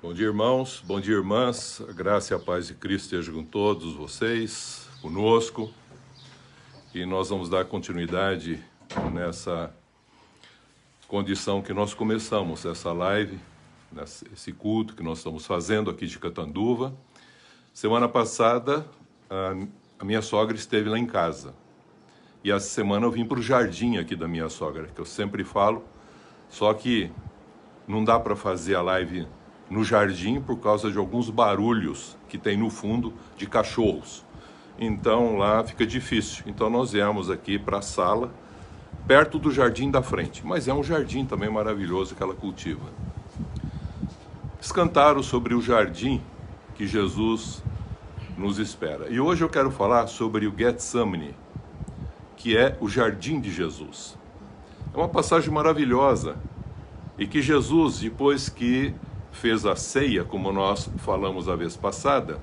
Bom dia, irmãos, bom dia, irmãs. A graça e a paz de Cristo estejam com todos vocês, conosco. E nós vamos dar continuidade nessa condição que nós começamos, essa live, esse culto que nós estamos fazendo aqui de Catanduva. Semana passada, a minha sogra esteve lá em casa. E essa semana eu vim para o jardim aqui da minha sogra, que eu sempre falo, só que não dá para fazer a live no jardim por causa de alguns barulhos que tem no fundo de cachorros. Então lá fica difícil. Então nós viemos aqui para a sala, perto do jardim da frente. Mas é um jardim também maravilhoso que ela cultiva. Eles cantaram sobre o jardim que Jesus nos espera. E hoje eu quero falar sobre o Getsemane, que é o jardim de Jesus. É uma passagem maravilhosa e que Jesus, depois que fez a ceia, como nós falamos a vez passada,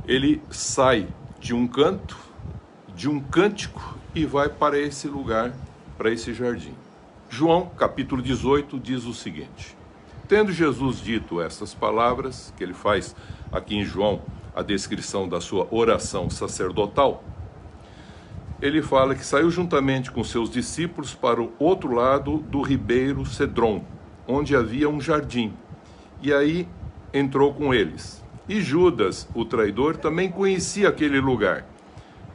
ele sai de um canto, de um cântico e vai para esse lugar, para esse jardim. João, capítulo 18, diz o seguinte: tendo Jesus dito estas palavras, que ele faz aqui em João a descrição da sua oração sacerdotal, ele fala que saiu juntamente com seus discípulos para o outro lado do ribeiro Cedron, onde havia um jardim, e aí entrou com eles. E Judas, o traidor, também conhecia aquele lugar,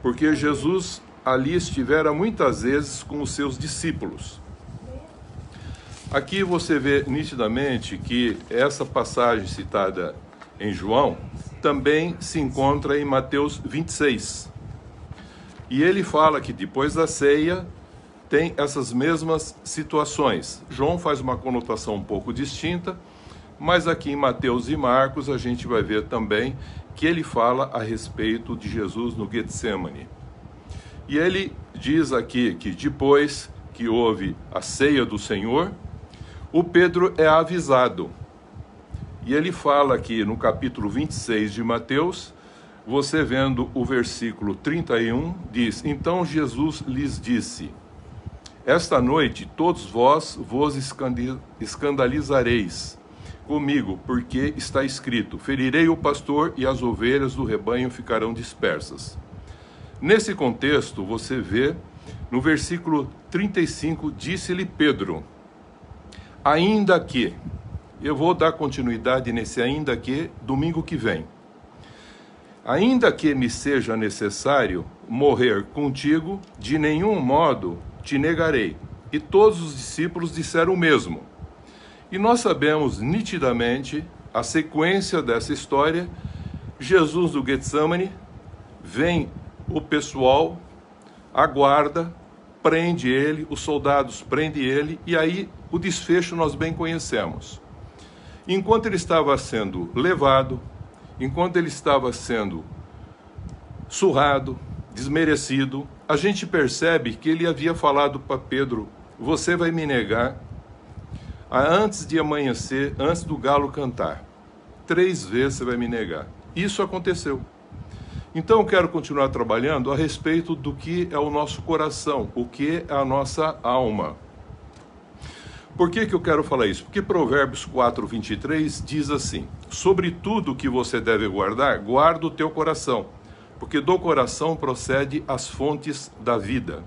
porque Jesus ali estivera muitas vezes com os seus discípulos. Aqui você vê nitidamente que essa passagem citada em João também se encontra em Mateus 26. E ele fala que depois da ceia tem essas mesmas situações. João faz uma conotação um pouco distinta, mas aqui em Mateus e Marcos a gente vai ver também que ele fala a respeito de Jesus no Getsemane. E ele diz aqui que depois que houve a ceia do Senhor, o Pedro é avisado. E ele fala aqui no capítulo 26 de Mateus, você vendo o versículo 31, diz: então Jesus lhes disse: esta noite todos vós vos escandalizareis comigo, porque está escrito: ferirei o pastor e as ovelhas do rebanho ficarão dispersas. Nesse contexto, você vê no versículo 35, disse-lhe Pedro: ainda que, eu vou dar continuidade nesse ainda que domingo que vem, ainda que me seja necessário morrer contigo, de nenhum modo te negarei. E todos os discípulos disseram o mesmo. E nós sabemos nitidamente a sequência dessa história. Jesus do Getsemane, vem o pessoal, aguarda, prende ele, os soldados prendem ele, e aí o desfecho nós bem conhecemos. Enquanto ele estava sendo levado, enquanto ele estava sendo surrado, desmerecido, a gente percebe que ele havia falado para Pedro: você vai me negar antes de amanhecer, antes do galo cantar. 3 vezes você vai me negar. Isso aconteceu. Então eu quero continuar trabalhando a respeito do que é o nosso coração, o que é a nossa alma. Por que eu quero falar isso? Porque Provérbios 4:23 diz assim: sobre tudo que você deve guardar, guarda o teu coração, porque do coração procede as fontes da vida.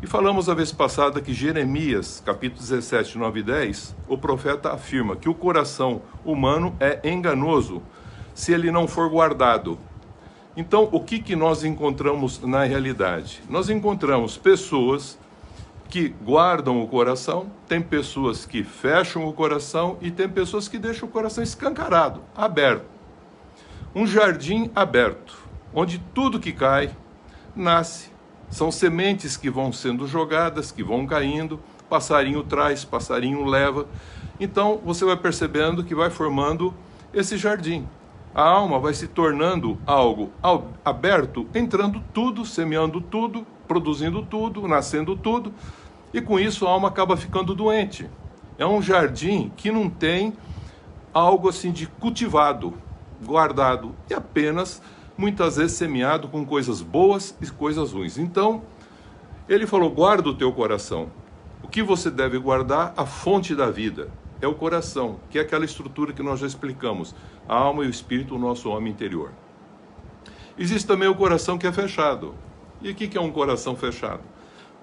E falamos a vez passada que Jeremias, capítulo 17, 9 e 10, o profeta afirma que o coração humano é enganoso se ele não for guardado. Então, o que nós encontramos na realidade? Nós encontramos pessoas que guardam o coração, tem pessoas que fecham o coração e tem pessoas que deixam o coração escancarado, aberto. Um jardim aberto, onde tudo que cai, nasce. São sementes que vão sendo jogadas, que vão caindo, passarinho traz, passarinho leva. Então, você vai percebendo que vai formando esse jardim. A alma vai se tornando algo aberto, entrando tudo, semeando tudo, produzindo tudo, nascendo tudo. E com isso a alma acaba ficando doente. É um jardim que não tem algo assim de cultivado, guardado, e apenas muitas vezes semeado com coisas boas e coisas ruins. Então, ele falou: guarda o teu coração. O que você deve guardar? A fonte da vida. é o coração, que é aquela estrutura que nós já explicamos, a alma e o espírito, o nosso homem interior. Existe também o coração que é fechado. E o que é um coração fechado?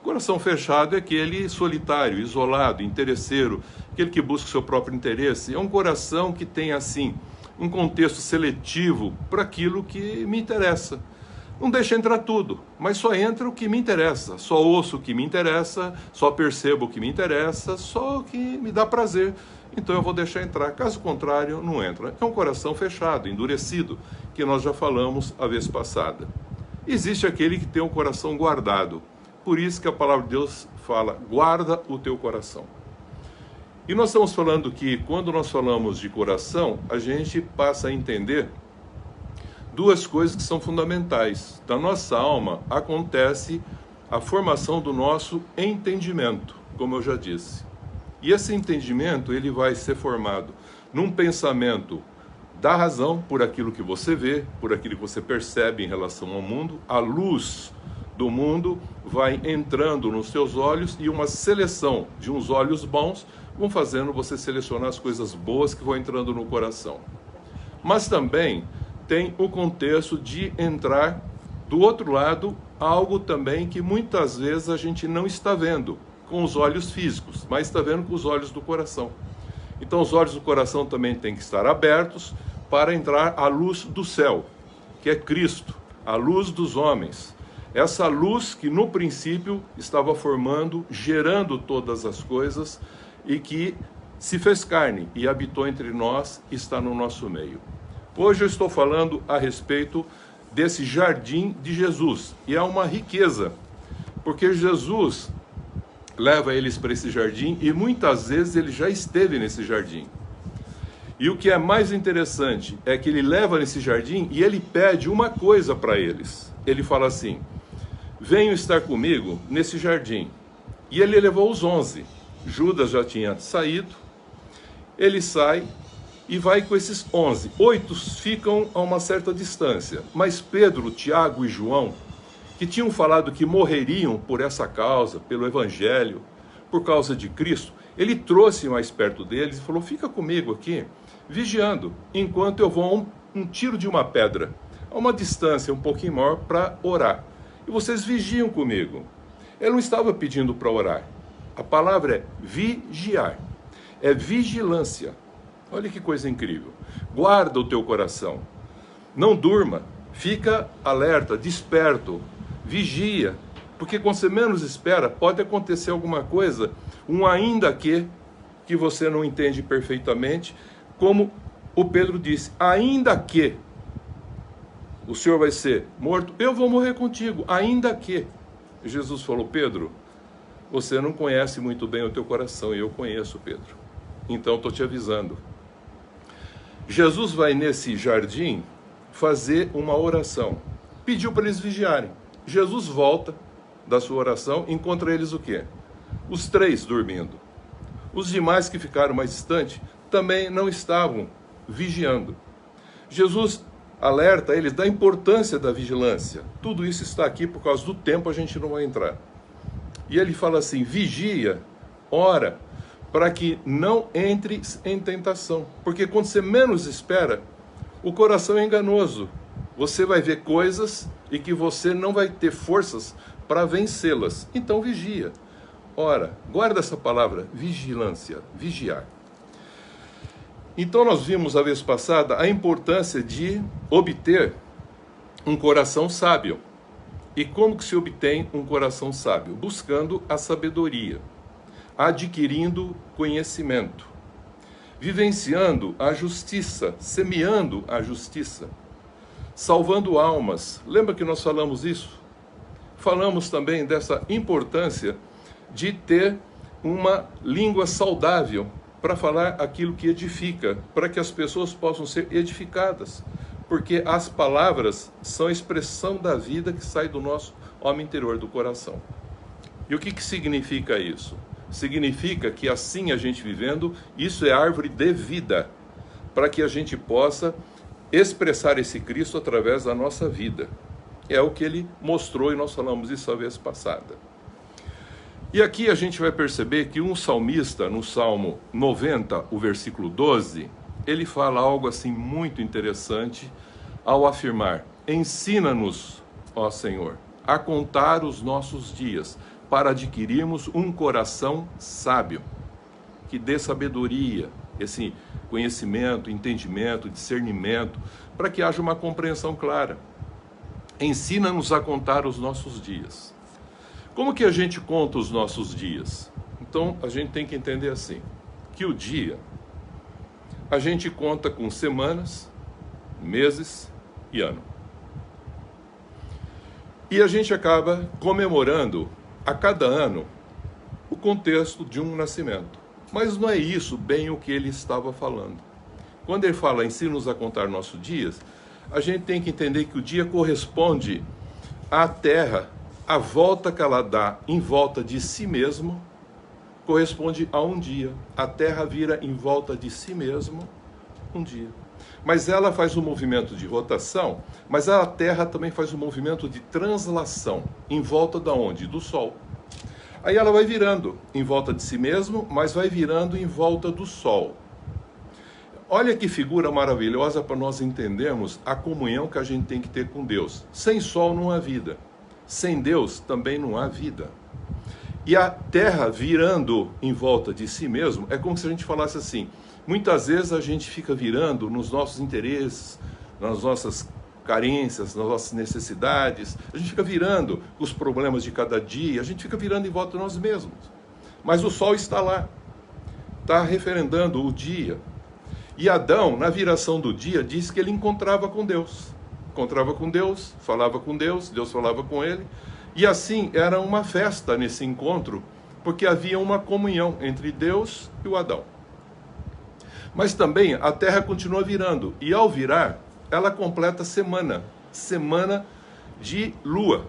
O coração fechado é aquele solitário, isolado, interesseiro, aquele que busca o seu próprio interesse. É um coração que tem, assim, um contexto seletivo para aquilo que me interessa. Não deixa entrar tudo, mas só entra o que me interessa. Só ouço o que me interessa, só percebo o que me interessa, só o que me dá prazer. Então eu vou deixar entrar. Caso contrário, não entra. É um coração fechado, endurecido, que nós já falamos a vez passada. Existe aquele que tem um coração guardado. Por isso que a palavra de Deus fala, guarda o teu coração. E nós estamos falando que, quando nós falamos de coração, a gente passa a entender duas coisas que são fundamentais. Da nossa alma acontece a formação do nosso entendimento, como eu já disse. E esse entendimento, ele vai ser formado num pensamento da razão, por aquilo que você vê, por aquilo que você percebe em relação ao mundo. A luz do mundo vai entrando nos seus olhos e uma seleção de uns olhos bons vão fazendo você selecionar as coisas boas que vão entrando no coração. Mas também tem o contexto de entrar do outro lado algo também que muitas vezes a gente não está vendo com os olhos físicos, mas está vendo com os olhos do coração. Então os olhos do coração também têm que estar abertos para entrar a luz do céu, que é Cristo, a luz dos homens. Essa luz que no princípio estava formando, gerando todas as coisas e que se fez carne e habitou entre nós e está no nosso meio. Hoje eu estou falando a respeito desse jardim de Jesus, e é uma riqueza, porque Jesus leva eles para esse jardim e muitas vezes ele já esteve nesse jardim. E o que é mais interessante é que ele leva nesse jardim e ele pede uma coisa para eles. Ele fala assim, venham estar comigo nesse jardim. E ele levou os 11. Judas já tinha saído, ele sai e vai com esses 11. 8 ficam a uma certa distância, mas Pedro, Tiago e João, que tinham falado que morreriam por essa causa, pelo Evangelho, por causa de Cristo, ele trouxe mais perto deles e falou, fica comigo aqui, vigiando, enquanto eu vou a um tiro de uma pedra, a uma distância um pouquinho maior, para orar. E vocês vigiam comigo. Ele não estava pedindo para orar. A palavra é vigiar, é vigilância. Olha que coisa incrível. Guarda o teu coração. Não durma. Fica alerta, desperto. Vigia. Porque quando você menos espera, pode acontecer alguma coisa, um ainda que você não entende perfeitamente. Como o Pedro disse, ainda que o Senhor vai ser morto, eu vou morrer contigo. Ainda que. Jesus falou, Pedro, você não conhece muito bem o teu coração. E eu conheço, Pedro. Então estou te avisando. Jesus vai nesse jardim fazer uma oração. Pediu para eles vigiarem. Jesus volta da sua oração, encontra eles o quê? Os 3 dormindo. Os demais que ficaram mais distantes também não estavam vigiando. Jesus alerta eles da importância da vigilância. Tudo isso está aqui por causa do tempo, a gente não vai entrar. E ele fala assim, vigia, ora, para que não entre em tentação. Porque quando você menos espera, o coração é enganoso. Você vai ver coisas e que você não vai ter forças para vencê-las. Então vigia. Ora, guarda essa palavra, vigilância, vigiar. Então nós vimos a vez passada a importância de obter um coração sábio. E como que se obtém um coração sábio? Buscando a sabedoria, adquirindo conhecimento, vivenciando a justiça, semeando a justiça, salvando almas. Lembra que nós falamos isso? Falamos também dessa importância de ter uma língua saudável para falar aquilo que edifica, para que as pessoas possam ser edificadas, porque as palavras são a expressão da vida que sai do nosso homem interior, do coração. E o que significa isso? Significa que assim a gente vivendo, isso é árvore de vida, para que a gente possa expressar esse Cristo através da nossa vida. É o que ele mostrou e nós falamos isso a vez passada. E aqui a gente vai perceber que um salmista, no Salmo 90, o versículo 12, ele fala algo assim muito interessante ao afirmar: ensina-nos, ó Senhor, a contar os nossos dias, para adquirirmos um coração sábio, que dê sabedoria, esse conhecimento, entendimento, discernimento, para que haja uma compreensão clara. Ensina-nos a contar os nossos dias. Como que a gente conta os nossos dias? Então, a gente tem que entender assim, que o dia, a gente conta com semanas, meses e ano. E a gente acaba comemorando a cada ano o contexto de um nascimento. Mas não é isso bem o que ele estava falando. Quando ele fala ensina-nos a contar nossos dias, a gente tem que entender que o dia corresponde à Terra, a volta que ela dá em volta de si mesmo, corresponde a um dia. A Terra vira em volta de si mesmo um dia. Mas ela faz um movimento de rotação, mas a Terra também faz um movimento de translação. Em volta da onde? Do Sol. Aí ela vai virando em volta de si mesmo, mas vai virando em volta do Sol. Olha que figura maravilhosa para nós entendermos a comunhão que a gente tem que ter com Deus. Sem Sol não há vida. Sem Deus também não há vida. E a Terra virando em volta de si mesmo, é como se a gente falasse assim, muitas vezes a gente fica virando nos nossos interesses, nas nossas carências, nas nossas necessidades, a gente fica virando os problemas de cada dia, a gente fica virando em volta de nós mesmos. Mas o Sol está lá, está referendando o dia. E Adão, na viração do dia, disse que ele encontrava com Deus. Encontrava com Deus, falava com Deus, Deus falava com ele. E assim, era uma festa nesse encontro, porque havia uma comunhão entre Deus e o Adão. Mas também a Terra continua virando, e ao virar, ela completa semana de lua.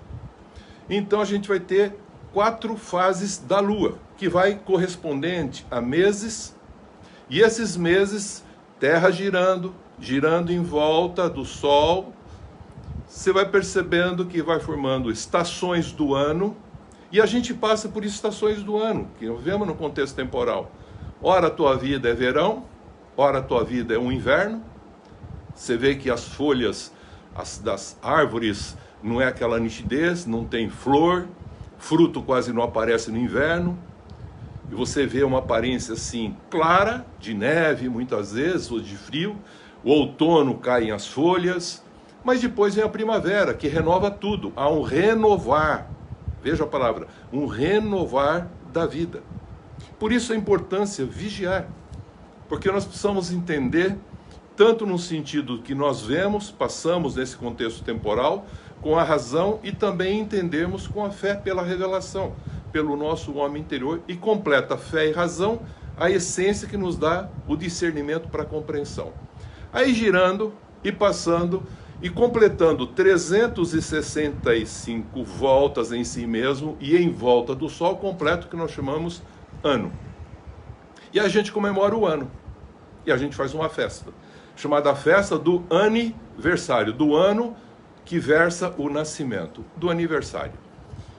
Então a gente vai ter 4 fases da lua, que vai correspondente a meses, e esses meses, Terra girando em volta do Sol, você vai percebendo que vai formando estações do ano, e a gente passa por estações do ano, que nós vemos no contexto temporal. Ora a tua vida é verão, ora a tua vida é um inverno. Você vê que as folhas das árvores não é aquela nitidez, não tem flor, fruto quase não aparece no inverno, e você vê uma aparência assim clara, de neve muitas vezes, ou de frio. O outono caem as folhas, mas depois vem a primavera, que renova tudo. Há um renovar, veja a palavra, um renovar da vida. Por isso a importância vigiar, porque nós precisamos entender, tanto no sentido que nós vemos, passamos nesse contexto temporal, com a razão, e também entendemos com a fé pela revelação, pelo nosso homem interior, e completa a fé e razão, a essência que nos dá o discernimento para a compreensão. Aí girando e passando e completando 365 voltas em si mesmo e em volta do Sol, completo, que nós chamamos ano. E a gente comemora o ano, e a gente faz uma festa, chamada festa do aniversário, do ano que versa o nascimento, do aniversário.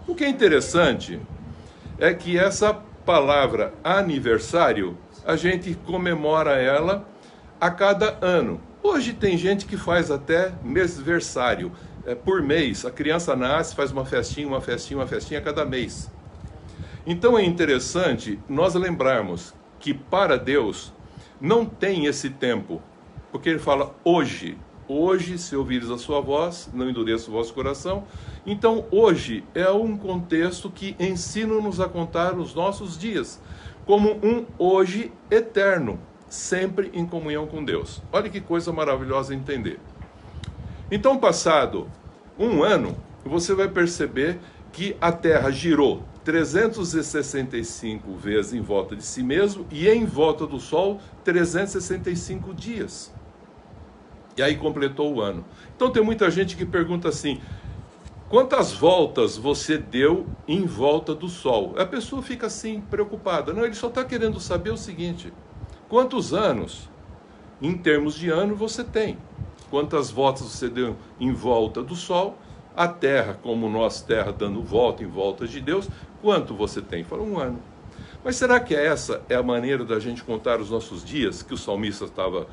O que é interessante é que essa palavra aniversário, a gente comemora ela a cada ano. Hoje tem gente que faz até mêsversário, por mês. A criança nasce, faz uma festinha a cada mês. Então é interessante nós lembrarmos que para Deus não tem esse tempo, porque ele fala hoje, se ouvires a sua voz, não endureça o vosso coração. Então hoje é um contexto que ensina-nos a contar os nossos dias, como um hoje eterno, sempre em comunhão com Deus. Olha que coisa maravilhosa entender. Então, passado um ano, você vai perceber que a Terra girou 365 vezes em volta de si mesmo e em volta do Sol 365 dias. E aí completou o ano. Então tem muita gente que pergunta assim, quantas voltas você deu em volta do Sol? A pessoa fica assim, preocupada. Não, ele só está querendo saber o seguinte, quantos anos, em termos de ano, você tem? Quantas voltas você deu em volta do Sol? A terra, como nós, terra dando volta em volta de Deus, quanto você tem? Fala, 1 ano. Mas será que essa é a maneira da gente contar os nossos dias, que o salmista estava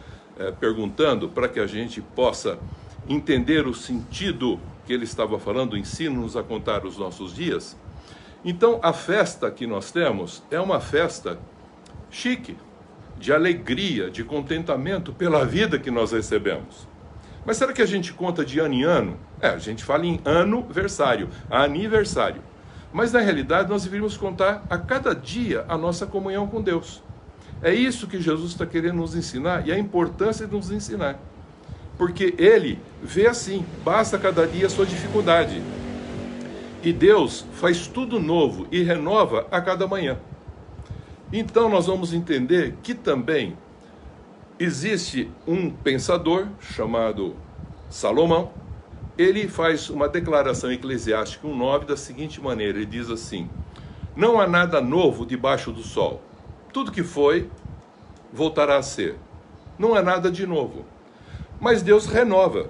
perguntando, para que a gente possa entender o sentido que ele estava falando, ensina-nos a contar os nossos dias? Então, a festa que nós temos é uma festa chique, de alegria, de contentamento pela vida que nós recebemos. Mas será que a gente conta de ano em ano? A gente fala em aniversário, aniversário. Mas na realidade nós deveríamos contar a cada dia a nossa comunhão com Deus. É isso que Jesus está querendo nos ensinar e a importância de nos ensinar. Porque Ele vê assim, basta cada dia a sua dificuldade. E Deus faz tudo novo e renova a cada manhã. Então nós vamos entender que também existe um pensador chamado Salomão. Ele faz uma declaração eclesiástica 1:9 da seguinte maneira, ele diz assim: não há nada novo debaixo do sol. Tudo que foi, voltará a ser. Não há nada de novo. Mas Deus renova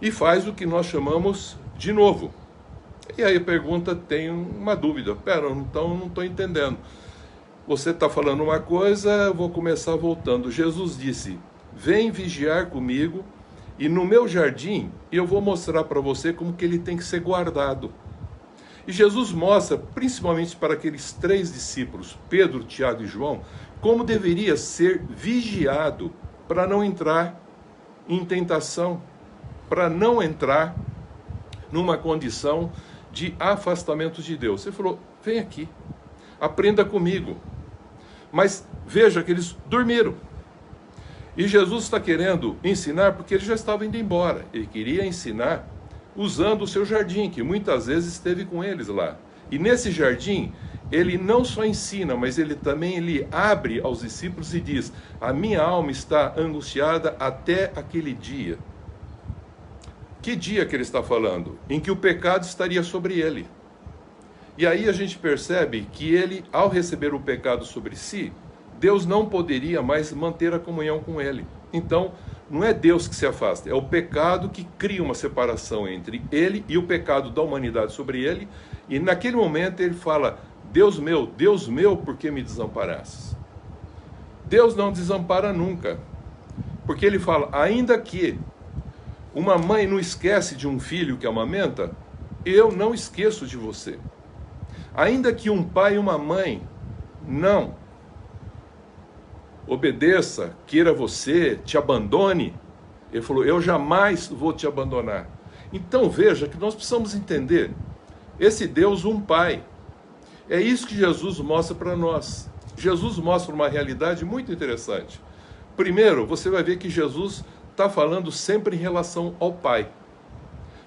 e faz o que nós chamamos de novo. E aí a pergunta tem uma dúvida. Então não estou entendendo. Você está falando uma coisa, eu vou começar voltando. Jesus disse, vem vigiar comigo e no meu jardim eu vou mostrar para você como que ele tem que ser guardado. E Jesus mostra, principalmente para aqueles 3 discípulos, Pedro, Tiago e João, como deveria ser vigiado para não entrar em tentação, para não entrar numa condição de afastamento de Deus. Ele falou, vem aqui, aprenda comigo. Mas veja que eles dormiram. E Jesus está querendo ensinar porque ele já estava indo embora. Ele queria ensinar usando o seu jardim, que muitas vezes esteve com eles lá. E nesse jardim, ele não só ensina, mas ele também abre aos discípulos e diz, a minha alma está angustiada até aquele dia. Que dia que ele está falando? Em que o pecado estaria sobre ele. E aí a gente percebe que ele, ao receber o pecado sobre si, Deus não poderia mais manter a comunhão com ele. Então, não é Deus que se afasta, é o pecado que cria uma separação entre ele e o pecado da humanidade sobre ele. E naquele momento ele fala, Deus meu, por que me desamparastes? Deus não desampara nunca. Porque ele fala, ainda que uma mãe não esquece de um filho que amamenta, eu não esqueço de você. Ainda que um pai e uma mãe não obedeça, queira você, te abandone, ele falou, eu jamais vou te abandonar. Então veja que nós precisamos entender, esse Deus, um pai, é isso que Jesus mostra para nós. Jesus mostra uma realidade muito interessante. Primeiro, você vai ver que Jesus está falando sempre em relação ao Pai.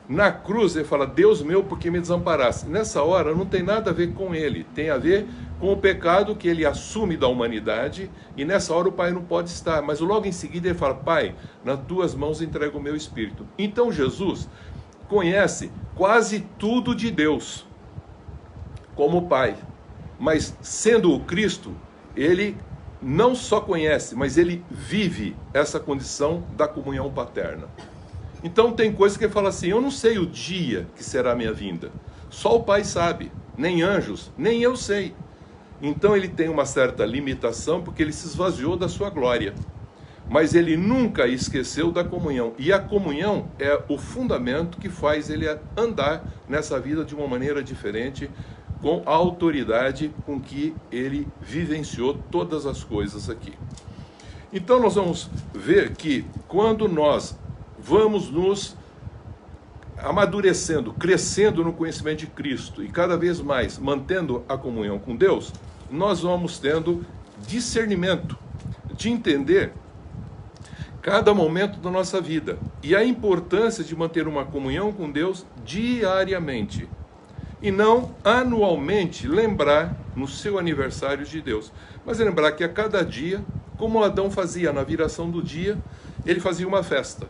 Na cruz ele fala, Deus meu, por que me desamparaste? Nessa hora não tem nada a ver com ele, tem a ver com o pecado que ele assume da humanidade, e nessa hora o Pai não pode estar, mas logo em seguida ele fala, Pai, nas tuas mãos entrego o meu espírito. Então Jesus conhece quase tudo de Deus como Pai, mas sendo o Cristo, ele não só conhece, mas ele vive essa condição da comunhão paterna. Então tem coisas que ele fala assim, eu não sei o dia que será a minha vinda. Só o Pai sabe, nem anjos, nem eu sei. Então ele tem uma certa limitação porque ele se esvaziou da sua glória. Mas ele nunca esqueceu da comunhão. E a comunhão é o fundamento que faz ele andar nessa vida de uma maneira diferente, com a autoridade com que ele vivenciou todas as coisas aqui. Então nós vamos ver que quando nós vamos nos amadurecendo, crescendo no conhecimento de Cristo e cada vez mais mantendo a comunhão com Deus, nós vamos tendo discernimento de entender cada momento da nossa vida e a importância de manter uma comunhão com Deus diariamente e não anualmente lembrar no seu aniversário de Deus, mas lembrar que a cada dia, como Adão fazia na viração do dia, ele fazia uma festa.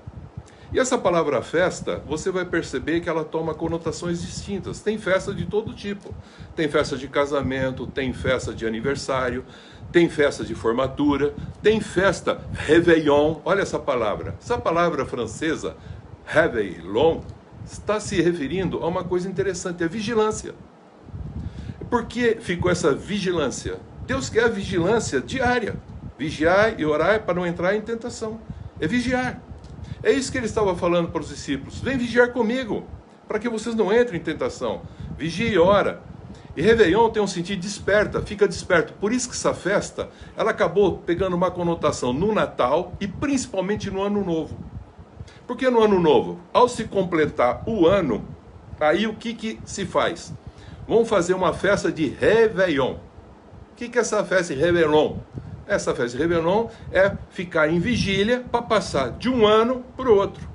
E essa palavra festa, você vai perceber que ela toma conotações distintas. Tem festa de todo tipo. Tem festa de casamento, tem festa de aniversário, tem festa de formatura, tem festa Réveillon. Olha essa palavra. Essa palavra francesa, Réveillon, está se referindo a uma coisa interessante, a vigilância. Por que ficou essa vigilância? Deus quer a vigilância diária. Vigiar e orar para não entrar em tentação. É vigiar. É isso que ele estava falando para os discípulos. Vem vigiar comigo, para que vocês não entrem em tentação. Vigia e ora. E Réveillon tem um sentido desperta, fica desperto. Por isso que essa festa, ela acabou pegando uma conotação no Natal e principalmente no Ano Novo. Porque no Ano Novo, ao se completar o ano, aí o que se faz? Vamos fazer uma festa de Réveillon. O que é essa festa de Réveillon? Essa festa de Réveillon é ficar em vigília para passar de um ano para o outro.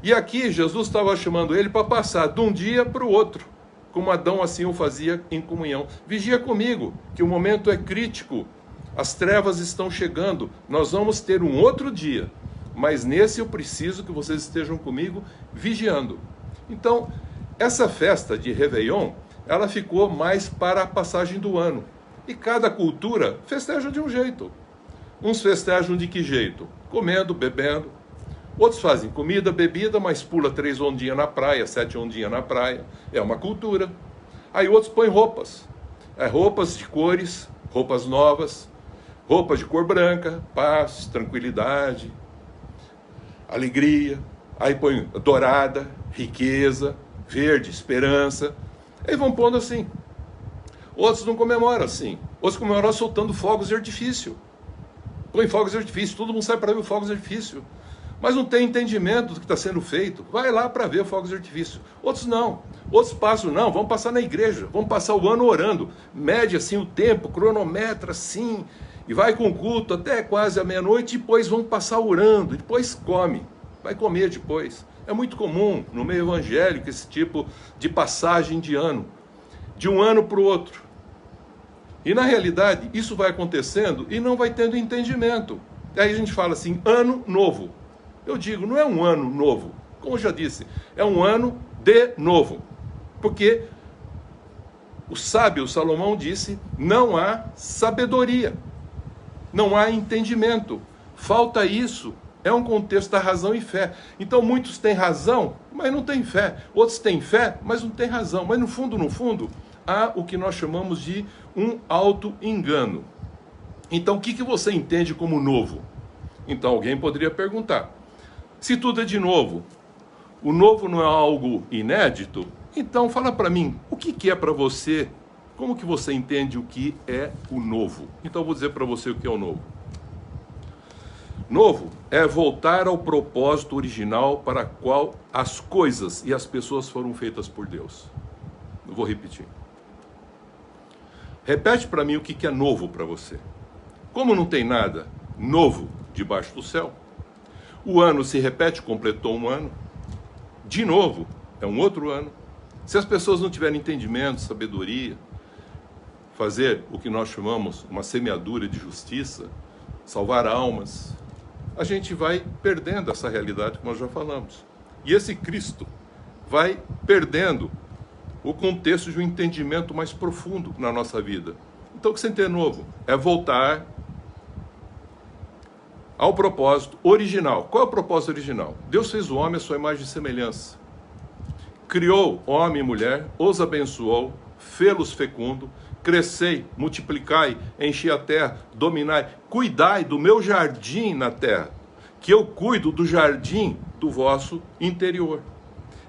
E aqui Jesus estava chamando ele para passar de um dia para o outro, como Adão assim o fazia em comunhão. Vigia comigo, que o momento é crítico, as trevas estão chegando, nós vamos ter um outro dia, mas nesse eu preciso que vocês estejam comigo vigiando. Então, essa festa de Réveillon, ela ficou mais para a passagem do ano. E cada cultura festeja de um jeito. Uns festejam de que jeito? Comendo, bebendo. Outros fazem comida, bebida, mas pula 3 ondinhas na praia, 7 ondinhas na praia. É uma cultura. Aí outros põem roupas. Roupas de cores, roupas novas, roupas de cor branca, paz, tranquilidade, alegria. Aí põe dourada, riqueza, verde, esperança. Aí vão pondo assim. Outros não comemoram assim. Outros comemoram soltando fogos de artifício. Põe fogos de artifício, todo mundo sai para ver fogos de artifício. Mas não tem entendimento do que está sendo feito. Vai lá para ver fogos de artifício. Outros não. Outros passam, não, vamos passar na igreja. Vamos passar o ano orando. Mede assim o tempo, cronometra assim. E vai com o culto até quase a meia-noite. E depois vão passar orando. E depois come. Vai comer depois. É muito comum no meio evangélico esse tipo de passagem de ano. De um ano para o outro. E na realidade isso vai acontecendo e não vai tendo entendimento. E aí a gente fala assim, ano novo. Eu digo, não é um ano novo, como eu já disse, é um ano de novo. Porque o sábio Salomão disse, não há sabedoria, não há entendimento. Falta isso, é um contexto da razão e fé. Então muitos têm razão, mas não têm fé. Outros têm fé, mas não têm razão. Mas no fundo, há o que nós chamamos de um auto-engano. Então o que você entende como novo? Então alguém poderia perguntar, se tudo é de novo, o novo não é algo inédito? Então fala para mim, o que é para você, como que você entende o que é o novo? Então eu vou dizer para você o que é o novo. Novo é voltar ao propósito original para qual as coisas e as pessoas foram feitas por Deus. Eu vou repetir. Repete para mim o que é novo para você. Como não tem nada novo debaixo do céu, o ano se repete, completou um ano, de novo, é um outro ano. Se as pessoas não tiverem entendimento, sabedoria, fazer o que nós chamamos uma semeadura de justiça, salvar almas, a gente vai perdendo essa realidade que nós já falamos. E esse Cristo vai perdendo o contexto de um entendimento mais profundo na nossa vida. Então o que você tem novo é voltar ao propósito original. Qual é o propósito original? Deus fez o homem à sua imagem e semelhança. Criou homem e mulher, os abençoou, fê-los fecundo, crescei, multiplicai, enchi a terra, dominai, cuidai do meu jardim na terra, que eu cuido do jardim do vosso interior.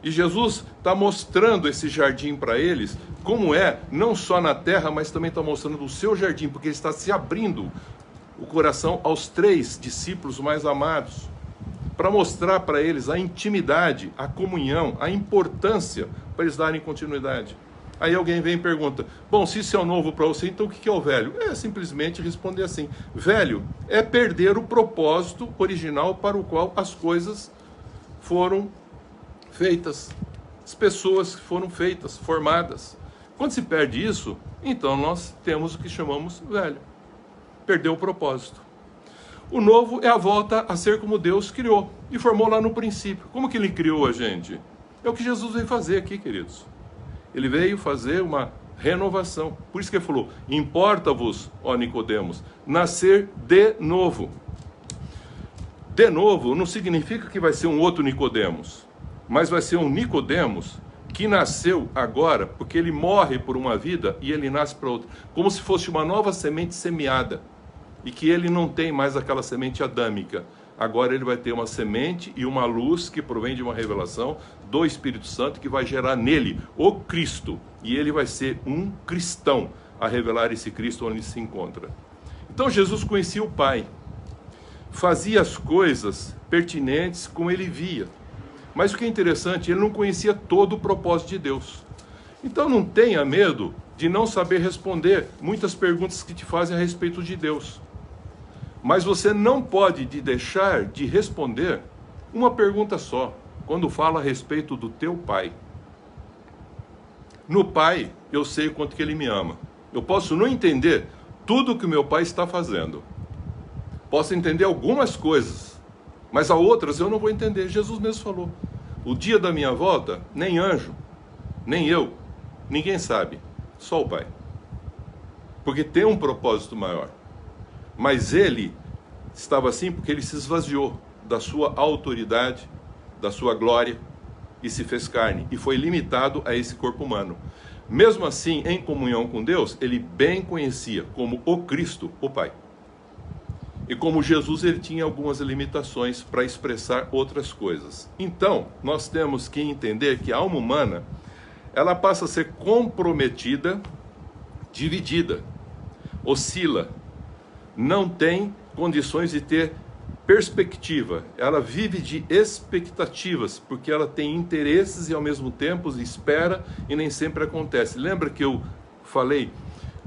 E Jesus está mostrando esse jardim para eles, como é, não só na terra, mas também está mostrando o seu jardim, porque ele está se abrindo o coração aos 3 discípulos mais amados, para mostrar para eles a intimidade, a comunhão, a importância para eles darem continuidade. Aí alguém vem e pergunta, bom, se isso é o novo para você, então o que é o velho? É simplesmente responder assim, velho é perder o propósito original para o qual as coisas foram feitas, as pessoas foram feitas, formadas. Quando se perde isso, então nós temos o que chamamos velho. Perdeu o propósito. O novo é a volta a ser como Deus criou e formou lá no princípio. Como que ele criou a gente? É o que Jesus veio fazer aqui, queridos. Ele veio fazer uma renovação. Por isso que ele falou, importa-vos, ó Nicodemos, nascer de novo. De novo não significa que vai ser um outro Nicodemos. mas vai ser um Nicodemos que nasceu agora, porque ele morre por uma vida e ele nasce para outra, como se fosse uma nova semente semeada, e que ele não tem mais aquela semente adâmica. Agora ele vai ter uma semente e uma luz que provém de uma revelação do Espírito Santo, que vai gerar nele o Cristo, e ele vai ser um cristão a revelar esse Cristo onde ele se encontra. Então Jesus conhecia o Pai, fazia as coisas pertinentes como ele via. Mas o que é interessante, ele não conhecia todo o propósito de Deus. Então não tenha medo de não saber responder muitas perguntas que te fazem a respeito de Deus. Mas você não pode deixar de responder uma pergunta só, quando fala a respeito do teu Pai. No Pai, eu sei o quanto que Ele me ama. Eu posso não entender tudo que o meu Pai está fazendo. Posso entender algumas coisas, mas a outras eu não vou entender. Jesus mesmo falou, o dia da minha volta, nem anjo, nem eu, ninguém sabe, só o Pai. Porque tem um propósito maior. Mas ele estava assim porque ele se esvaziou da sua autoridade, da sua glória, e se fez carne, e foi limitado a esse corpo humano. Mesmo assim, em comunhão com Deus, ele bem conhecia como o Cristo, o Pai. E como Jesus, ele tinha algumas limitações para expressar outras coisas. Então, nós temos que entender que a alma humana, ela passa a ser comprometida, dividida, oscila, não tem condições de ter perspectiva, ela vive de expectativas, porque ela tem interesses e ao mesmo tempo espera e nem sempre acontece. Lembra que eu falei,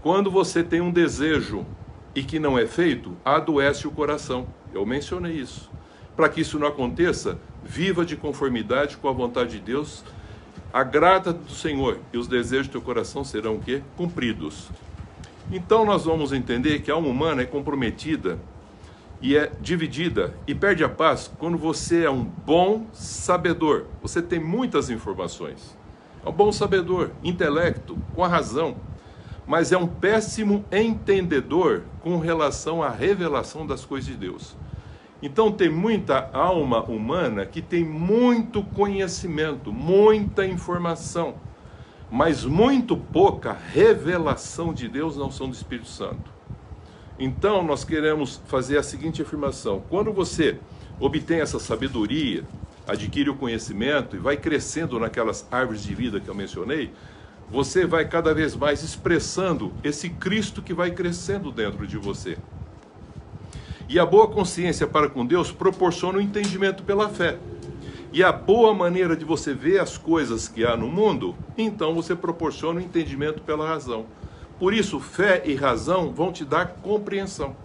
quando você tem um desejo e que não é feito, adoece o coração. Eu mencionei isso. Para que isso não aconteça, viva de conformidade com a vontade de Deus, agrada do Senhor, e os desejos do teu coração serão o quê? Cumpridos. Então nós vamos entender que a alma humana é comprometida e é dividida e perde a paz quando você é um bom sabedor. Você tem muitas informações. É um bom sabedor, intelecto, com a razão, mas é um péssimo entendedor com relação à revelação das coisas de Deus. Então tem muita alma humana que tem muito conhecimento, muita informação, mas muito pouca revelação de Deus, não são do Espírito Santo. Então nós queremos fazer a seguinte afirmação: quando você obtém essa sabedoria, adquire o conhecimento e vai crescendo naquelas árvores de vida que eu mencionei, você vai cada vez mais expressando esse Cristo que vai crescendo dentro de você. E a boa consciência para com Deus proporciona o entendimento pela fé. E a boa maneira de você ver as coisas que há no mundo, então você proporciona o entendimento pela razão. Por isso, fé e razão vão te dar compreensão.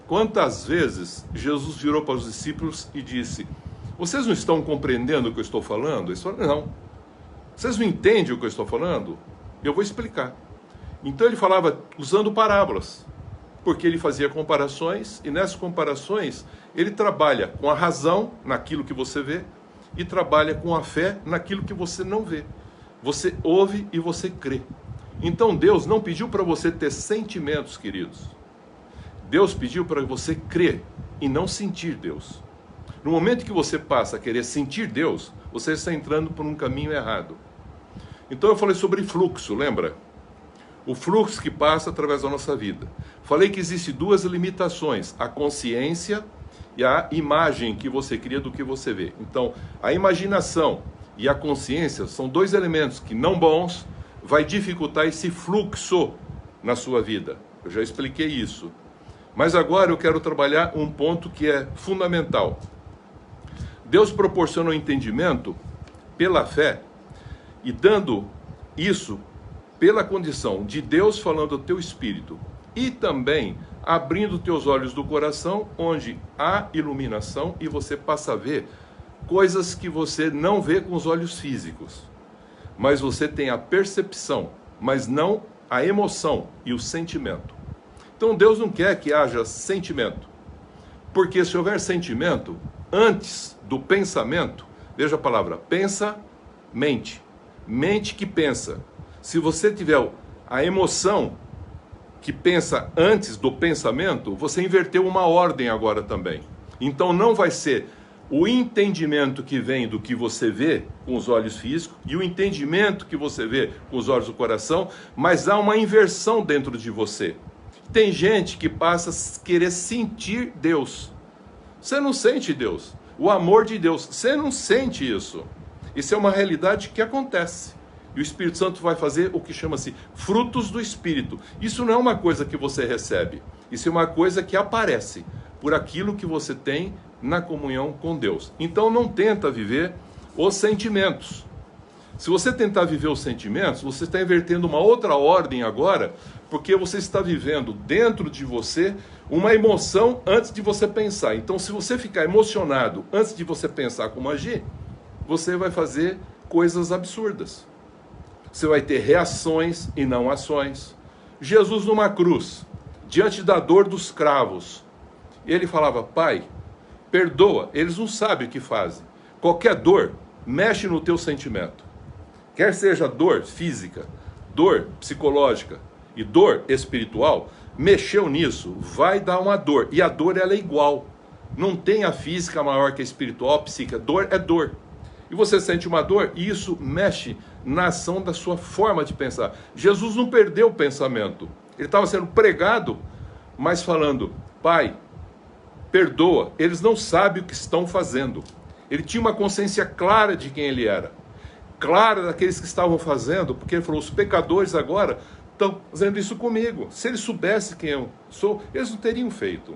Quantas vezes Jesus virou para os discípulos e disse: vocês não estão compreendendo o que eu estou falando? Eles falaram: não. Vocês não entendem o que eu estou falando? Eu vou explicar. Então ele falava usando parábolas, porque ele fazia comparações, e nessas comparações ele trabalha com a razão naquilo que você vê e trabalha com a fé naquilo que você não vê. Você ouve e você crê. Então Deus não pediu para você ter sentimentos, queridos. Deus pediu para você crer e não sentir Deus. No momento que você passa a querer sentir Deus, você está entrando por um caminho errado. Então eu falei sobre fluxo, lembra? O fluxo que passa através da nossa vida. Falei que existem duas limitações: a consciência e a imagem que você cria do que você vê. Então, a imaginação e a consciência são dois elementos que, não bons, vai dificultar esse fluxo na sua vida. Eu já expliquei isso. Mas agora eu quero trabalhar um ponto que é fundamental. Deus proporciona o entendimento pela fé e dando isso pela condição de Deus falando ao teu espírito e também abrindo teus olhos do coração, onde há iluminação e você passa a ver coisas que você não vê com os olhos físicos, mas você tem a percepção, mas não a emoção e o sentimento. Então Deus não quer que haja sentimento, porque se houver sentimento antes do pensamento, veja a palavra, pensa, mente, mente que pensa. Se você tiver a emoção que pensa antes do pensamento, você inverteu uma ordem agora também. Então não vai ser o entendimento que vem do que você vê com os olhos físicos e o entendimento que você vê com os olhos do coração, mas há uma inversão dentro de você. Tem gente que passa a querer sentir Deus. Você não sente Deus, o amor de Deus, você não sente isso. Isso é uma realidade que acontece. E o Espírito Santo vai fazer o que chama-se frutos do Espírito. Isso não é uma coisa que você recebe, isso é uma coisa que aparece por aquilo que você tem na comunhão com Deus. Então não tenta viver os sentimentos. Se você tentar viver os sentimentos, você está invertendo uma outra ordem agora, porque você está vivendo dentro de você uma emoção antes de você pensar. Então, se você ficar emocionado antes de você pensar como agir, você vai fazer coisas absurdas. Você vai ter reações e não ações. Jesus numa cruz, diante da dor dos cravos, ele falava: Pai, perdoa, eles não sabem o que fazem. Qualquer dor mexe no teu sentimento. Quer seja dor física, dor psicológica e dor espiritual, mexeu nisso, vai dar uma dor. E a dor ela é igual. Não tem a física maior que a espiritual, a psíquica. Dor é dor. E você sente uma dor e isso mexe na ação da sua forma de pensar. Jesus não perdeu o pensamento. Ele estava sendo pregado, mas falando: Pai, perdoa, eles não sabem o que estão fazendo. Ele tinha uma consciência clara de quem ele era, clara daqueles que estavam fazendo, porque ele falou: os pecadores agora estão fazendo isso comigo. Se eles soubessem quem eu sou, eles não teriam feito.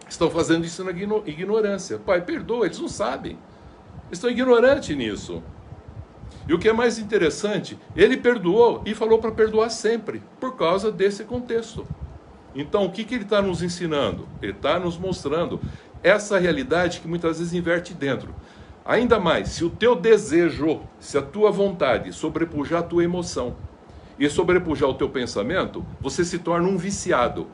Estão fazendo isso na ignorância. Pai, perdoa, eles não sabem. Eles estão ignorantes nisso. E o que é mais interessante, ele perdoou e falou para perdoar sempre, por causa desse contexto. Então, o que ele está nos ensinando? Ele está nos mostrando essa realidade que muitas vezes inverte dentro. Ainda mais, se o teu desejo, se a tua vontade sobrepujar a tua emoção e sobrepujar o teu pensamento, você se torna um viciado.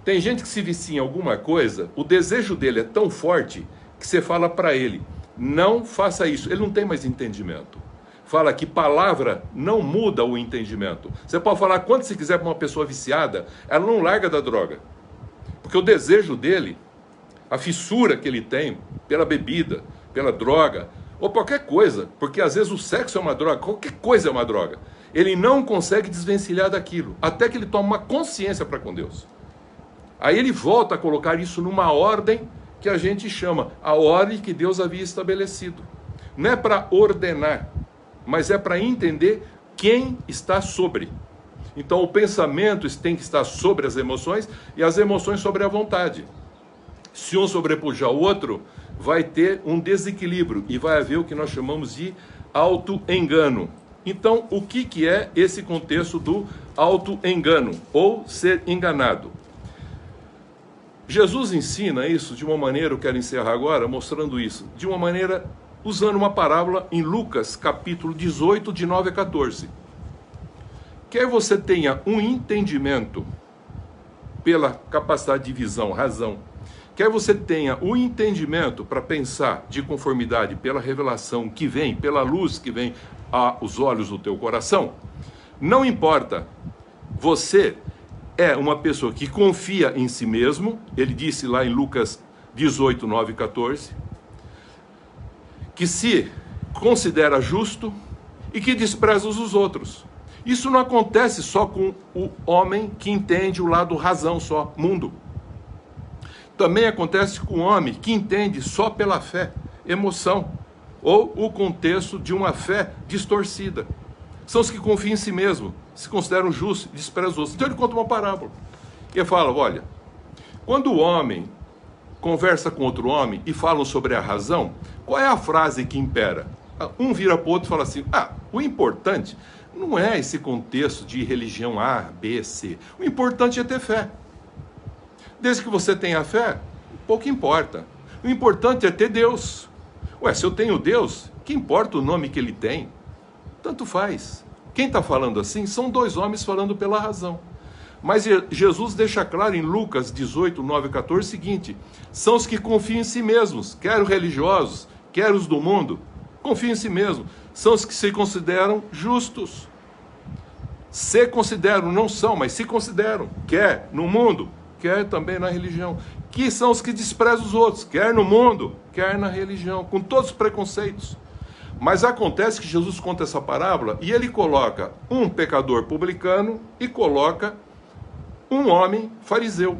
Tem gente que se vicia em alguma coisa, o desejo dele é tão forte que você fala para ele: não faça isso. Ele não tem mais entendimento. Fala que palavra não muda o entendimento. Você pode falar quanto você quiser para uma pessoa viciada, ela não larga da droga. Porque o desejo dele, a fissura que ele tem pela bebida, pela droga, ou qualquer coisa, porque às vezes o sexo é uma droga, qualquer coisa é uma droga. Ele não consegue desvencilhar daquilo, até que ele toma uma consciência para com Deus. Aí ele volta a colocar isso numa ordem que a gente chama a ordem que Deus havia estabelecido. Não é para ordenar, mas é para entender quem está sobre. Então o pensamento tem que estar sobre as emoções e as emoções sobre a vontade. Se um sobrepujar o outro, vai ter um desequilíbrio e vai haver o que nós chamamos de auto-engano. Então, o que é esse contexto do auto-engano ou ser enganado? Jesus ensina isso de uma maneira, eu quero encerrar agora mostrando isso, de uma maneira usando uma parábola em Lucas capítulo 18, de 9 a 14. Quer você tenha um entendimento pela capacidade de visão, razão, quer você tenha o entendimento para pensar de conformidade pela revelação que vem, pela luz que vem aos olhos do teu coração, não importa, você é uma pessoa que confia em si mesmo, ele disse lá em Lucas 18, 9 e 14, que se considera justo e que despreza os outros. Isso não acontece só com o homem que entende o lado razão só, mundo. Também acontece com o homem que entende só pela fé, emoção, ou o contexto de uma fé distorcida. São os que confiam em si mesmo, se consideram justos e desprezam os outros. Então ele conta uma parábola. Ele fala: olha, quando o homem conversa com outro homem e falam sobre a razão, qual é a frase que impera? Um vira para o outro e fala assim: o importante não é esse contexto de religião A, B, C. O importante é ter fé. Desde que você tenha fé, pouco importa. O importante é ter Deus. Se eu tenho Deus, que importa o nome que ele tem? Tanto faz. Quem está falando assim são dois homens falando pela razão. Mas Jesus deixa claro em Lucas 18, 9 e 14 o seguinte: são os que confiam em si mesmos, quer os religiosos, quer os do mundo, confiam em si mesmos. São os que se consideram justos. Se consideram, não são, mas se consideram, quer no mundo, quer também na religião, que são os que desprezam os outros, quer no mundo, quer na religião, com todos os preconceitos. Mas acontece que Jesus conta essa parábola e ele coloca um pecador publicano e coloca um homem fariseu.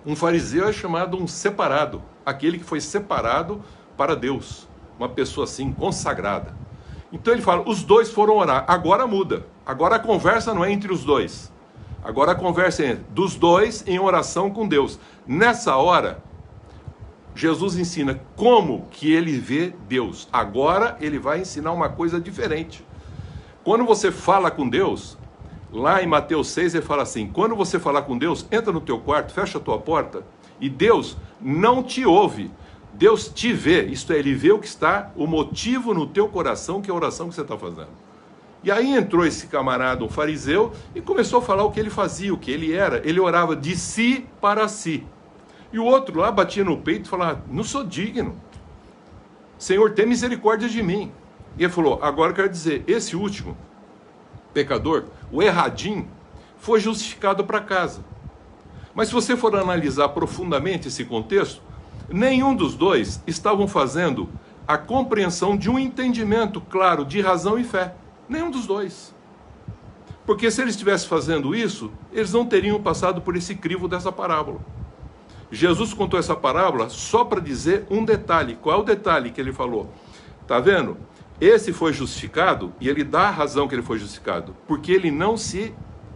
Um fariseu é chamado um separado, aquele que foi separado para Deus, uma pessoa assim consagrada. Então ele fala, os dois foram orar, agora muda, agora a conversa não é entre os dois, agora a conversa é dos dois em oração com Deus. Nessa hora, Jesus ensina como que ele vê Deus. Agora ele vai ensinar uma coisa diferente. Quando você fala com Deus, lá em Mateus 6 ele fala assim, quando você falar com Deus, entra no teu quarto, fecha a tua porta, e Deus não te ouve, Deus te vê, isto é, ele vê o que está, o motivo no teu coração, que é a oração que você está fazendo. E aí entrou esse camarada, um fariseu, e começou a falar o que ele fazia, o que ele era. Ele orava de si para si. E o outro lá batia no peito e falava, não sou digno. Senhor, tem misericórdia de mim. E ele falou, agora eu quero dizer, esse último pecador, o erradinho, foi justificado para casa. Mas se você for analisar profundamente esse contexto, nenhum dos dois estavam fazendo a compreensão de um entendimento claro de razão e fé. Nenhum dos dois. Porque se eles estivessem fazendo isso, eles não teriam passado por esse crivo dessa parábola. Jesus contou essa parábola só para dizer um detalhe. Qual é o detalhe que ele falou? Está vendo? Esse foi justificado, e ele dá a razão que ele foi justificado, porque ele não se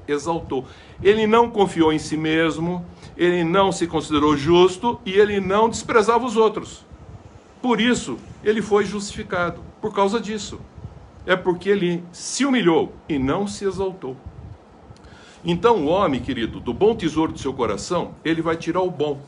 exaltou. Ele não confiou em si mesmo, ele não se considerou justo e ele não desprezava os outros. Por isso, ele foi justificado, por causa disso. É porque ele se humilhou e não se exaltou. Então o homem, querido, do bom tesouro do seu coração, ele vai tirar o bom.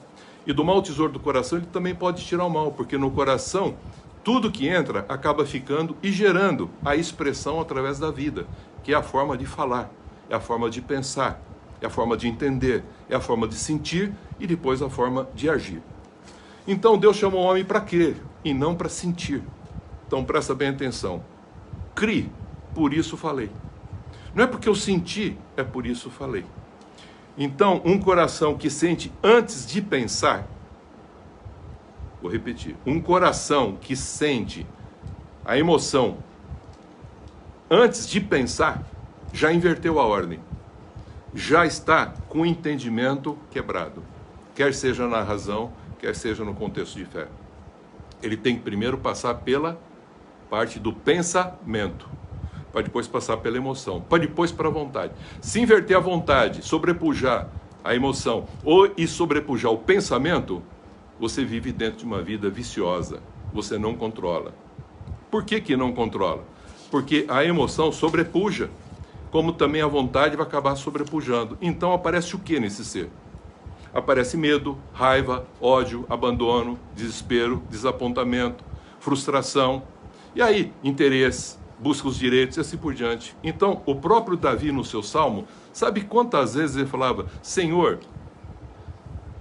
E do mau tesouro do coração, ele também pode tirar o mal, porque no coração, tudo que entra acaba ficando e gerando a expressão através da vida, que é a forma de falar, é a forma de pensar, é a forma de entender, é a forma de sentir e depois a forma de agir. Então Deus chamou o homem para crer e não para sentir. Então presta bem atenção. Crie, por isso falei. Não é porque eu senti, é por isso falei. Então, um coração que sente antes de pensar, vou repetir, um coração que sente a emoção antes de pensar, já inverteu a ordem. Já está com o entendimento quebrado. Quer seja na razão, quer seja no contexto de fé. Ele tem que primeiro passar pela parte do pensamento, para depois passar pela emoção, para depois para a vontade. Se inverter a vontade, sobrepujar a emoção e sobrepujar o pensamento, você vive dentro de uma vida viciosa. Você não controla. Por que não controla? Porque a emoção sobrepuja, como também a vontade vai acabar sobrepujando. Então aparece o que nesse ser? Aparece medo, raiva, ódio, abandono, desespero, desapontamento, frustração. E aí, interesse, busca os direitos e assim por diante. Então, o próprio Davi no seu salmo, sabe quantas vezes ele falava, Senhor,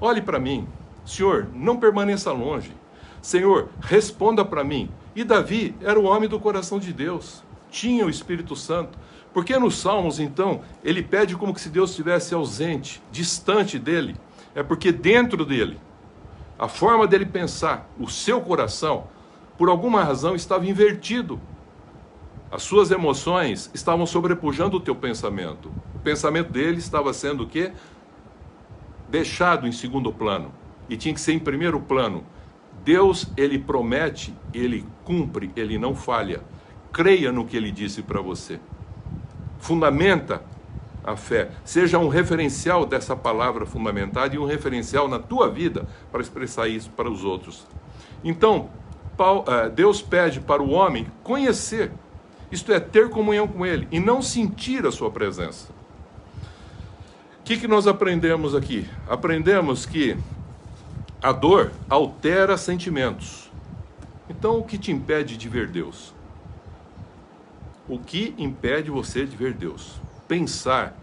olhe para mim, Senhor, não permaneça longe, Senhor, responda para mim. E Davi era o homem do coração de Deus, tinha o Espírito Santo, porque nos salmos, então, ele pede como que se Deus estivesse ausente, distante dele, é porque dentro dele, a forma dele pensar, o seu coração, por alguma razão estava invertido. As suas emoções estavam sobrepujando o teu pensamento. O pensamento dele estava sendo o quê? Deixado em segundo plano. E tinha que ser em primeiro plano. Deus, ele promete, ele cumpre, ele não falha. Creia no que ele disse para você. Fundamenta a fé. Seja um referencial dessa palavra fundamentada e um referencial na tua vida para expressar isso para os outros. Então, Deus pede para o homem conhecer, isto é, ter comunhão com ele e não sentir a sua presença. O que nós aprendemos aqui? Aprendemos que a dor altera sentimentos. Então, o que te impede de ver Deus? O que impede você de ver Deus? Pensar.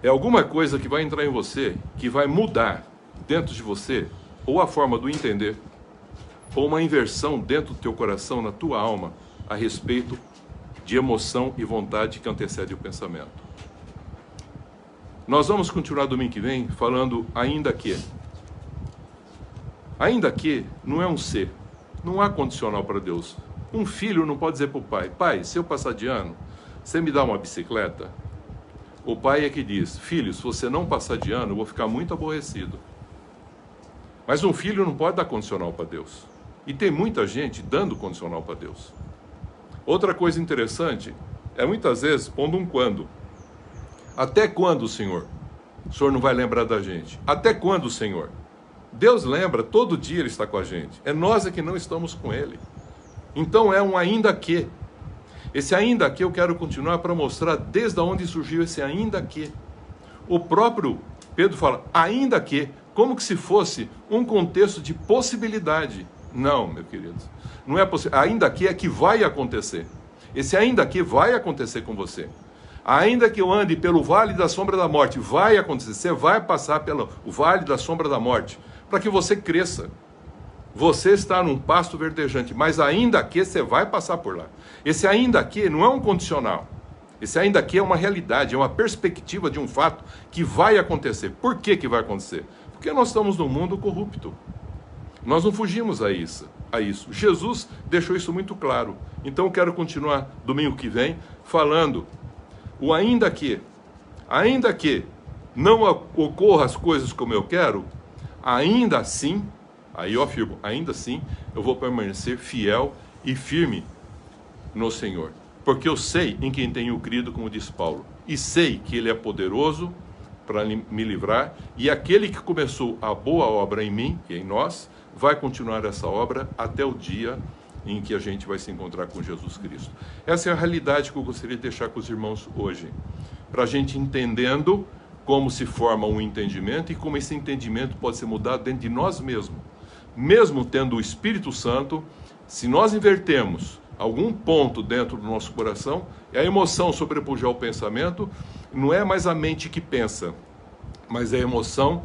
É alguma coisa que vai entrar em você, que vai mudar dentro de você, ou a forma do entender, ou uma inversão dentro do teu coração, na tua alma, a respeito de emoção e vontade que antecede o pensamento. Nós vamos continuar domingo que vem falando ainda que. Ainda que não é um ser, não há condicional para Deus. Um filho não pode dizer para o pai: pai, se eu passar de ano, você me dá uma bicicleta? O pai é que diz: filho, se você não passar de ano, eu vou ficar muito aborrecido. Mas um filho não pode dar condicional para Deus. E tem muita gente dando condicional para Deus. Outra coisa interessante é muitas vezes pondo um quando. Até quando, Senhor? O Senhor não vai lembrar da gente. Até quando, Senhor? Deus lembra, todo dia Ele está com a gente. É nós é que não estamos com Ele. Então é um ainda que. Esse ainda que eu quero continuar para mostrar desde onde surgiu esse ainda que. O próprio Pedro fala, ainda que, como que se fosse um contexto de possibilidade. Não, meu querido, não é possível. Ainda que é que vai acontecer. Esse ainda que vai acontecer com você. Ainda que eu ande pelo vale da sombra da morte, vai acontecer. Você vai passar pelo vale da sombra da morte, para que você cresça. Você está num pasto verdejante, mas ainda que você vai passar por lá. Esse ainda que não é um condicional. Esse ainda que é uma realidade, é uma perspectiva de um fato que vai acontecer. Por que que vai acontecer? Porque nós estamos num mundo corrupto. Nós não fugimos a isso. Jesus deixou isso muito claro. Então eu quero continuar domingo que vem falando o ainda que não ocorra as coisas como eu quero, ainda assim, aí eu afirmo, ainda assim eu vou permanecer fiel e firme no Senhor. Porque eu sei em quem tenho crido, como diz Paulo, e sei que Ele é poderoso para me livrar, e aquele que começou a boa obra em mim e em nós, vai continuar essa obra até o dia em que a gente vai se encontrar com Jesus Cristo. Essa é a realidade que eu gostaria de deixar com os irmãos hoje, para a gente entendendo como se forma um entendimento e como esse entendimento pode ser mudado dentro de nós mesmos. Mesmo tendo o Espírito Santo, se nós invertermos algum ponto dentro do nosso coração, a emoção sobrepujar o pensamento, não é mais a mente que pensa, mas é a emoção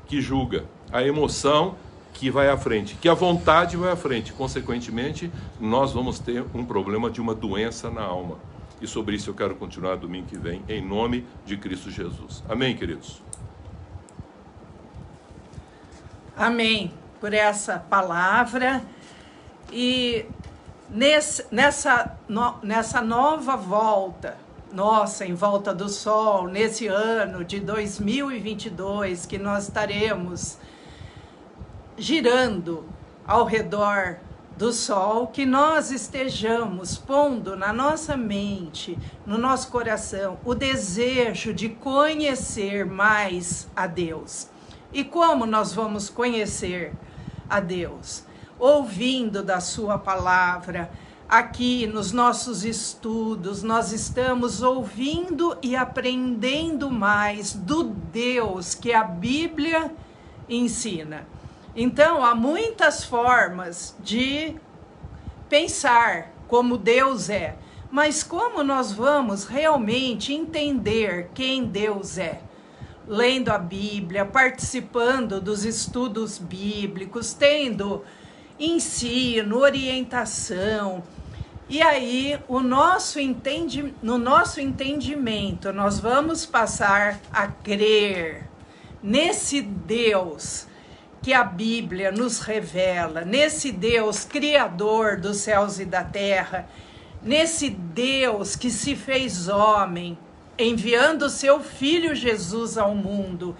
que julga, a emoção que vai à frente, que a vontade vai à frente. Consequentemente, nós vamos ter um problema de uma doença na alma. E sobre isso eu quero continuar domingo que vem, em nome de Cristo Jesus. Amém, queridos? Amém por essa palavra. E nessa nova volta, nossa, em volta do sol, nesse ano de 2022, que nós estaremos girando ao redor do sol, que nós estejamos pondo na nossa mente, no nosso coração, o desejo de conhecer mais a Deus. E como nós vamos conhecer a Deus? Ouvindo da sua palavra. Aqui nos nossos estudos, nós estamos ouvindo e aprendendo mais do Deus que a Bíblia ensina. Então, há muitas formas de pensar como Deus é, mas como nós vamos realmente entender quem Deus é? Lendo a Bíblia, participando dos estudos bíblicos, tendo ensino, orientação. E aí, no nosso entendimento, nós vamos passar a crer nesse Deus que a Bíblia nos revela, nesse Deus criador dos céus e da terra, nesse Deus que se fez homem, enviando o seu Filho Jesus ao mundo.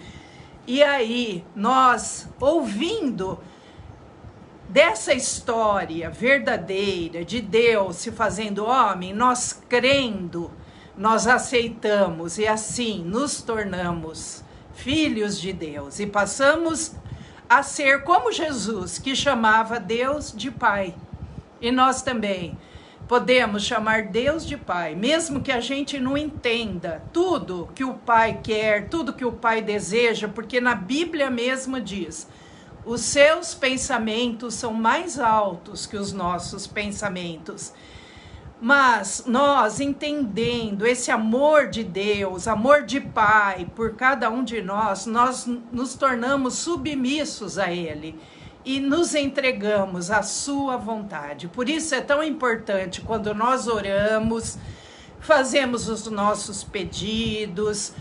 E aí, nós, ouvindo dessa história verdadeira de Deus se fazendo homem, nós crendo, nós aceitamos e assim nos tornamos filhos de Deus e passamos a ser como Jesus, que chamava Deus de Pai. E nós também podemos chamar Deus de Pai, mesmo que a gente não entenda tudo que o Pai quer, tudo que o Pai deseja, porque na Bíblia mesmo diz: os seus pensamentos são mais altos que os nossos pensamentos. Mas nós, entendendo esse amor de Deus, amor de Pai por cada um de nós nos tornamos submissos a Ele e nos entregamos à sua vontade. Por isso é tão importante quando nós oramos, fazemos os nossos pedidos,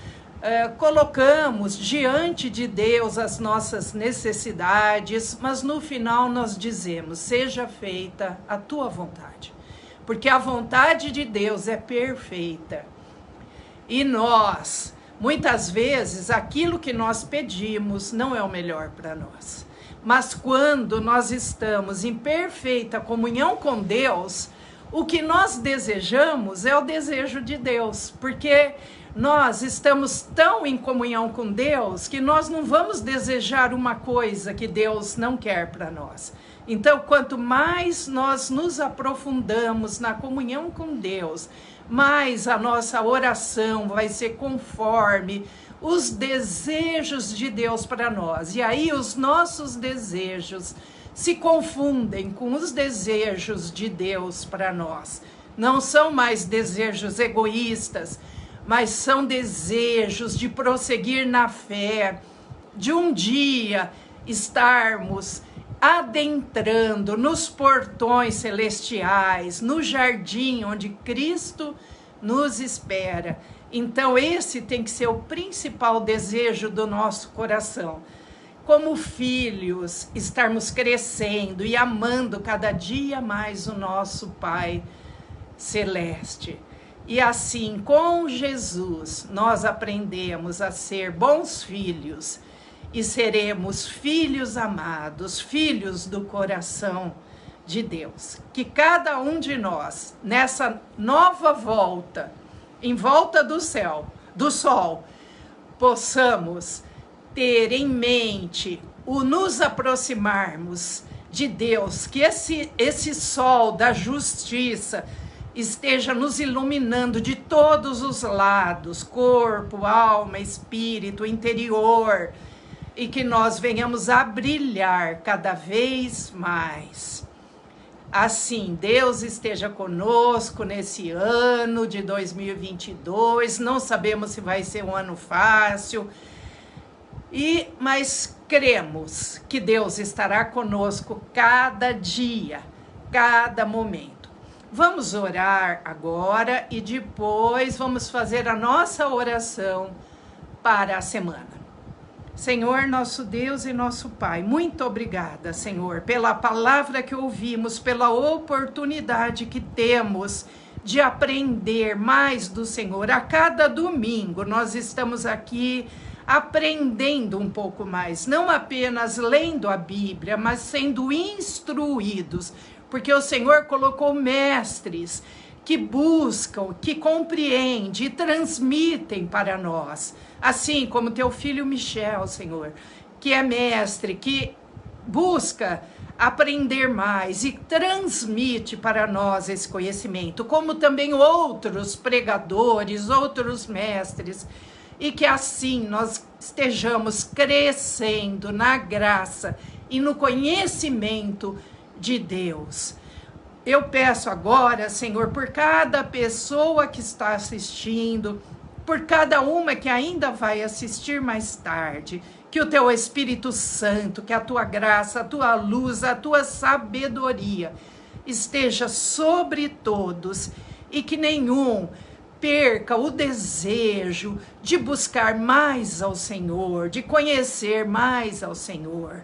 colocamos diante de Deus as nossas necessidades, mas no final nós dizemos: seja feita a tua vontade, porque a vontade de Deus é perfeita. E nós, muitas vezes, aquilo que nós pedimos não é o melhor para nós. Mas quando nós estamos em perfeita comunhão com Deus, o que nós desejamos é o desejo de Deus, porque nós estamos tão em comunhão com Deus que nós não vamos desejar uma coisa que Deus não quer para nós. Então, quanto mais nós nos aprofundamos na comunhão com Deus, mais a nossa oração vai ser conforme os desejos de Deus para nós. E aí os nossos desejos se confundem com os desejos de Deus para nós. Não são mais desejos egoístas, mas são desejos de prosseguir na fé, de um dia estarmos adentrando nos portões celestiais, no jardim onde Cristo nos espera. Então esse tem que ser o principal desejo do nosso coração. Como filhos, estarmos crescendo e amando cada dia mais o nosso Pai Celeste. E assim, com Jesus, nós aprendemos a ser bons filhos e seremos filhos amados, filhos do coração de Deus. Que cada um de nós, nessa nova volta, em volta do céu, do sol, possamos ter em mente o nos aproximarmos de Deus, que esse sol da justiça esteja nos iluminando de todos os lados, corpo, alma, espírito, interior, e que nós venhamos a brilhar cada vez mais. Assim, Deus esteja conosco nesse ano de 2022, não sabemos se vai ser um ano fácil, mas cremos que Deus estará conosco cada dia, cada momento. Vamos orar agora e depois vamos fazer a nossa oração para a semana. Senhor, nosso Deus e nosso Pai, muito obrigada, Senhor, pela palavra que ouvimos, pela oportunidade que temos de aprender mais do Senhor. A cada domingo nós estamos aqui aprendendo um pouco mais, não apenas lendo a Bíblia, mas sendo instruídos, porque o Senhor colocou mestres que buscam, que compreendem e transmitem para nós. Assim como teu filho Michel, Senhor, que é mestre, que busca aprender mais e transmite para nós esse conhecimento, como também outros pregadores, outros mestres, e que assim nós estejamos crescendo na graça e no conhecimento de Deus. Eu peço agora, Senhor, por cada pessoa que está assistindo, por cada uma que ainda vai assistir mais tarde, que o teu Espírito Santo, que a tua graça, a tua luz, a tua sabedoria esteja sobre todos e que nenhum perca o desejo de buscar mais ao Senhor, de conhecer mais ao Senhor.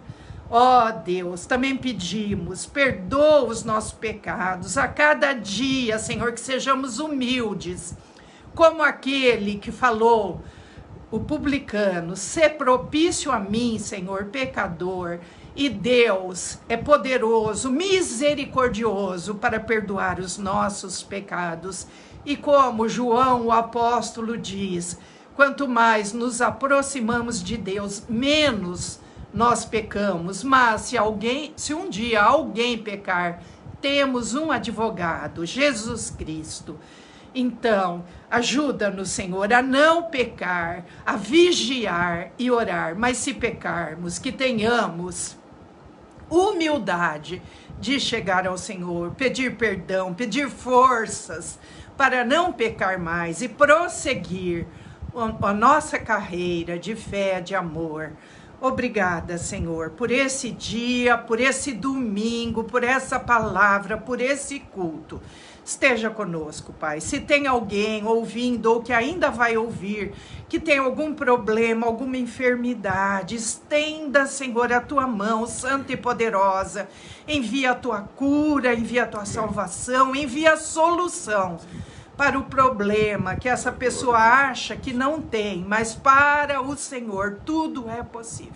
Ó Deus, também pedimos, perdoa os nossos pecados a cada dia, Senhor, que sejamos humildes, como aquele que falou, o publicano: "Sê propício a mim, Senhor, pecador", e Deus é poderoso, misericordioso para perdoar os nossos pecados. E como João, o apóstolo, diz, quanto mais nos aproximamos de Deus, menos nós pecamos. Mas se um dia alguém pecar, temos um advogado, Jesus Cristo. Então, ajuda-nos, Senhor, a não pecar, a vigiar e orar. Mas se pecarmos, que tenhamos humildade de chegar ao Senhor, pedir perdão, pedir forças para não pecar mais e prosseguir a nossa carreira de fé, de amor. Obrigada, Senhor, por esse dia, por esse domingo, por essa palavra, por esse culto. Esteja conosco, Pai. Se tem alguém ouvindo ou que ainda vai ouvir, que tem algum problema, alguma enfermidade, estenda, Senhor, a tua mão santa e poderosa. Envia a tua cura, envia a tua salvação, envia a solução para o problema que essa pessoa acha que não tem, mas para o Senhor tudo é possível.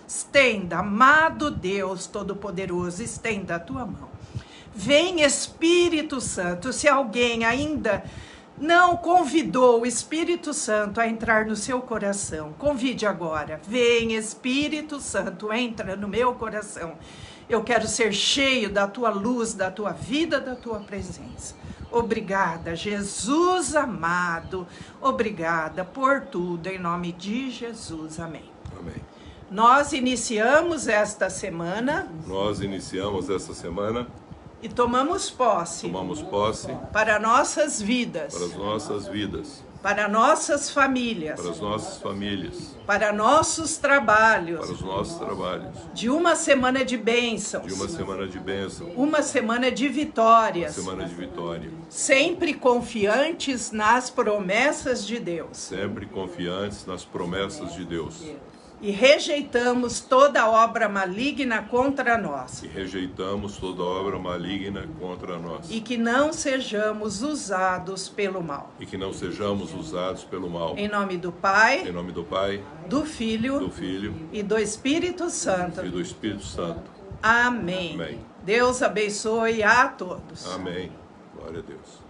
Estenda, amado Deus Todo-Poderoso, estenda a tua mão. Vem, Espírito Santo. Se alguém ainda não convidou o Espírito Santo a entrar no seu coração, convide agora. Vem, Espírito Santo, entra no meu coração. Eu quero ser cheio da tua luz, da tua vida, da tua presença. Obrigada, Jesus amado. Obrigada por tudo, em nome de Jesus. Amém. Amém. Nós iniciamos esta semana. E tomamos posse. Para nossas vidas. Para nossas famílias. Para nossos trabalhos. De uma semana de bênçãos. Uma semana de vitórias. Sempre confiantes nas promessas de Deus. E rejeitamos toda obra maligna contra nós. E que não sejamos usados pelo mal. Em nome do Pai, do Filho e do Espírito Santo. Amém. Deus abençoe a todos. Amém. Glória a Deus.